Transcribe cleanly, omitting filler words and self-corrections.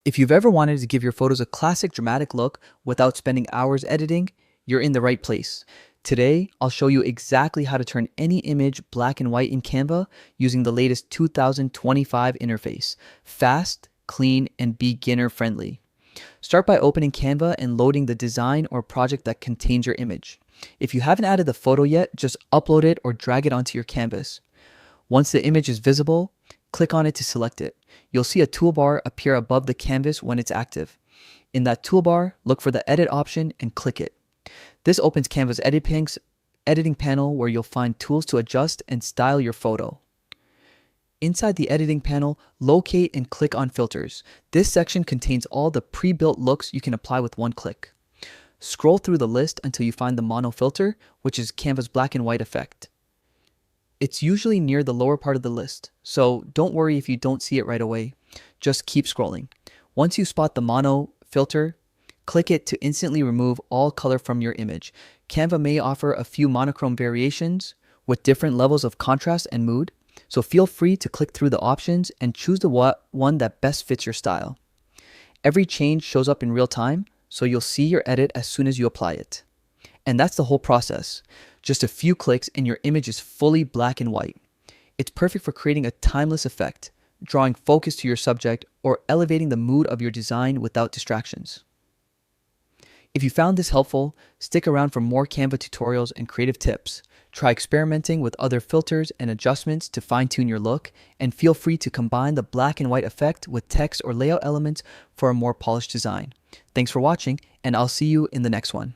If you've ever wanted to give your photos a classic dramatic look without spending hours editing, you're in the right place. Today, I'll show you exactly how to turn any image black and white in Canva using the latest 2025 interface. Fast, clean, and beginner friendly. Start by opening Canva and loading the design or project that contains your image. If you haven't added the photo yet, just upload it or drag it onto your canvas. Once the image is visible, click on it to select it. You'll see a toolbar appear above the canvas when it's active. In that toolbar, look for the edit option and click it. This opens Canva's editing panel where you'll find tools to adjust and style your photo. Inside the editing panel, locate and click on filters. This section contains all the pre-built looks you can apply with one click. Scroll through the list until you find the mono filter, which is Canva's black and white effect. It's usually near the lower part of the list, so don't worry if you don't see it right away. Just keep scrolling. Once you spot the mono filter, click it to instantly remove all color from your image. Canva may offer a few monochrome variations with different levels of contrast and mood, so feel free to click through the options and choose the one that best fits your style. Every change shows up in real time, so you'll see your edit as soon as you apply it. And that's the whole process. Just a few clicks and your image is fully black and white. It's perfect for creating a timeless effect, drawing focus to your subject, or elevating the mood of your design without distractions. If you found this helpful, stick around for more Canva tutorials and creative tips. Try experimenting with other filters and adjustments to fine-tune your look, and feel free to combine the black and white effect with text or layout elements for a more polished design. Thanks for watching, and I'll see you in the next one.